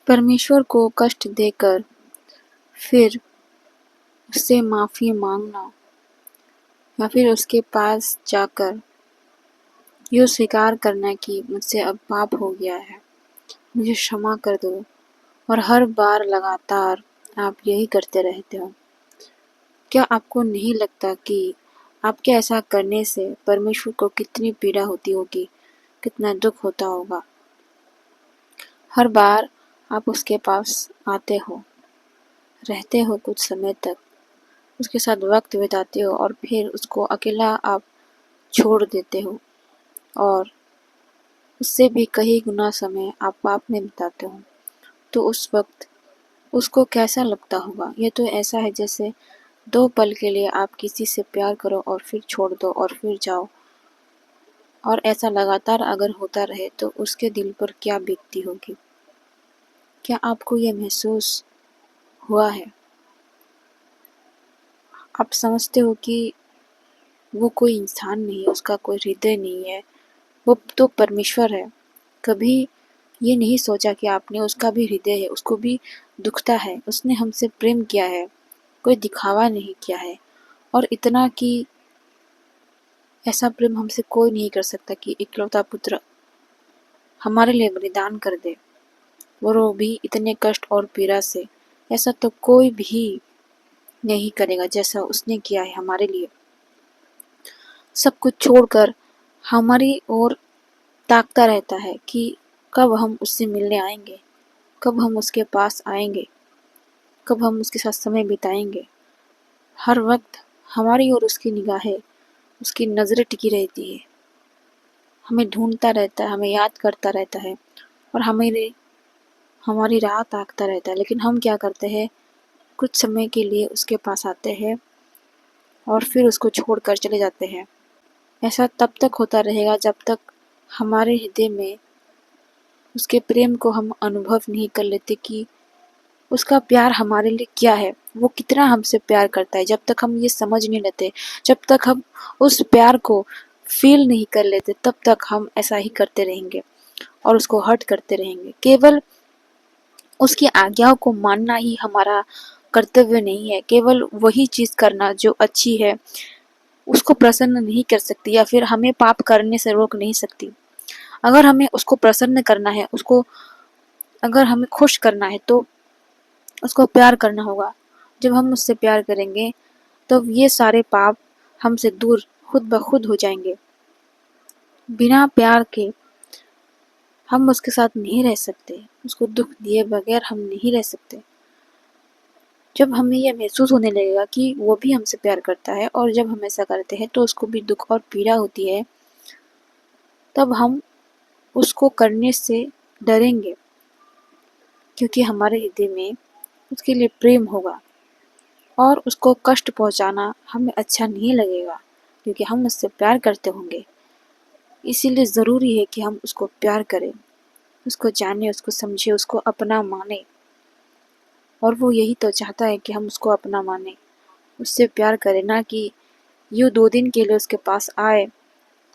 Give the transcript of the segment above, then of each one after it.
परमेश्वर को कष्ट देकर फिर उससे माफ़ी मांगना या फिर उसके पास जाकर यूँ स्वीकार करना कि मुझसे अब पाप हो गया है, मुझे क्षमा कर दो, और हर बार लगातार आप यही करते रहते हो। क्या आपको नहीं लगता कि आपके ऐसा करने से परमेश्वर को कितनी पीड़ा होती होगी, कितना दुख होता होगा? हर बार आप उसके पास आते हो, रहते हो कुछ समय तक, उसके साथ वक्त बिताते हो और फिर उसको अकेला आप छोड़ देते हो और उससे भी कहीं गुना समय आप पाप में बिताते हो, तो उस वक्त उसको कैसा लगता होगा? ये तो ऐसा है जैसे 2 पल के लिए आप किसी से प्यार करो और फिर छोड़ दो और फिर जाओ, और ऐसा लगातार अगर होता रहे तो उसके दिल पर क्या बीतती होगी? क्या आपको ये महसूस हुआ है? आप समझते हो कि वो कोई इंसान नहीं है, उसका कोई हृदय नहीं है, वो तो परमेश्वर है। कभी ये नहीं सोचा कि आपने उसका भी हृदय है, उसको भी दुखता है, उसने हमसे प्रेम किया है, कोई दिखावा नहीं किया है, और इतना कि ऐसा प्रेम हमसे कोई नहीं कर सकता कि इकलौता पुत्र हमारे लिए बलिदान कर दे, और वो भी इतने कष्ट और पीड़ा से। ऐसा तो कोई भी नहीं करेगा जैसा उसने किया है हमारे लिए। सब कुछ छोड़कर हमारी ओर ताकता रहता है कि कब हम उससे मिलने आएंगे, कब हम उसके पास आएंगे, कब हम उसके साथ समय बिताएंगे। हर वक्त हमारी ओर उसकी निगाहें, उसकी नज़रें टिकी रहती है, हमें ढूंढता रहता है, हमें याद करता रहता है और हमारी राह ताकता रहता है। लेकिन हम क्या करते हैं, कुछ समय के लिए उसके पास आते हैं और फिर उसको छोड़कर चले जाते हैं। ऐसा तब तक होता रहेगा जब तक हमारे हृदय में उसके प्रेम को हम अनुभव नहीं कर लेते कि उसका प्यार हमारे लिए क्या है, वो कितना हमसे प्यार करता है। जब तक हम ये समझ नहीं लेते, जब तक हम उस प्यार को फील नहीं कर लेते, तब तक हम ऐसा ही करते रहेंगे और उसको हर्ट करते रहेंगे। केवल उसकी आज्ञाओं को मानना ही हमारा कर्तव्य नहीं है, केवल वही चीज़ करना जो अच्छी है उसको प्रसन्न नहीं कर सकती या फिर हमें पाप करने से रोक नहीं सकती। अगर हमें उसको प्रसन्न करना है, उसको अगर हमें खुश करना है तो उसको प्यार करना होगा। जब हम उससे प्यार करेंगे तो ये सारे पाप हमसे दूर खुद ब खुद हो जाएंगे। बिना प्यार के हम उसके साथ नहीं रह सकते, उसको दुख दिए बगैर हम नहीं रह सकते। जब हमें यह महसूस होने लगेगा कि वो भी हमसे प्यार करता है और जब हम ऐसा करते हैं तो उसको भी दुख और पीड़ा होती है, तब हम उसको करने से डरेंगे, क्योंकि हमारे हृदय में उसके लिए प्रेम होगा और उसको कष्ट पहुंचाना हमें अच्छा नहीं लगेगा, क्योंकि हम उससे प्यार करते होंगे। इसीलिए ज़रूरी है कि हम उसको प्यार करें, उसको जाने, उसको समझे, उसको अपना माने। और वो यही तो चाहता है कि हम उसको अपना माने, उससे प्यार करें, ना कि यूँ 2 दिन के लिए उसके पास आए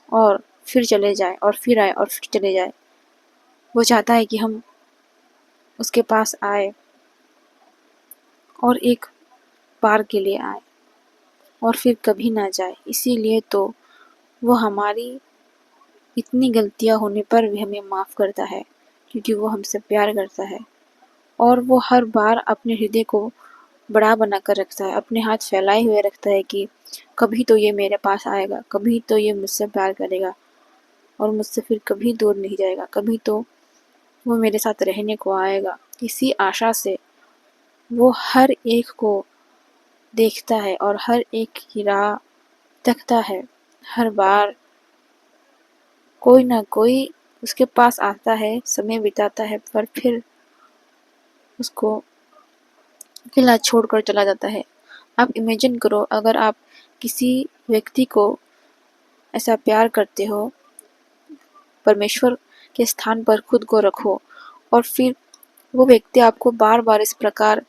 और फिर चले जाए और फिर आए और फिर चले जाए। वो चाहता है कि हम उसके पास आए और एक बार के लिए आए और फिर कभी ना जाए। इसीलिए तो वो हमारी इतनी गलतियाँ होने पर भी हमें माफ़ करता है, क्योंकि वो हमसे प्यार करता है। और वो हर बार अपने हृदय को बड़ा बना कर रखता है, अपने हाथ फैलाए हुए रखता है कि कभी तो ये मेरे पास आएगा, कभी तो ये मुझसे प्यार करेगा और मुझसे फिर कभी दूर नहीं जाएगा, कभी तो वो मेरे साथ रहने को आएगा। इसी आशा से वो हर एक को देखता है और हर एक की राह तकता है। हर बार कोई ना कोई उसके पास आता है, समय बिताता है, पर फिर उसको अकेला छोड़कर चला जाता है। आप इमेजिन करो, अगर आप किसी व्यक्ति को ऐसा प्यार करते हो, परमेश्वर के स्थान पर खुद को रखो और फिर वो व्यक्ति आपको बार बार इस प्रकार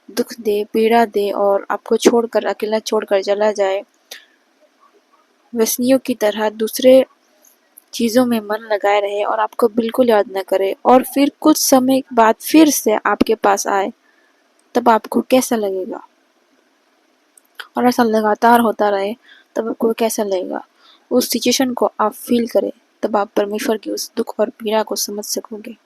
दुख दे, पीड़ा दे और आपको छोड़कर, अकेला छोड़कर चला जाए, व्यसनियों की तरह दूसरे चीज़ों में मन लगाए रहे और आपको बिल्कुल याद न करे और फिर कुछ समय बाद फिर से आपके पास आए, तब आपको कैसा लगेगा? और ऐसा लगातार होता रहे तब आपको कैसा लगेगा? उस सिचुएशन को आप फ़ील करें, तब आप परमेश्वर की उस दुःख और पीड़ा को समझ सकोगे।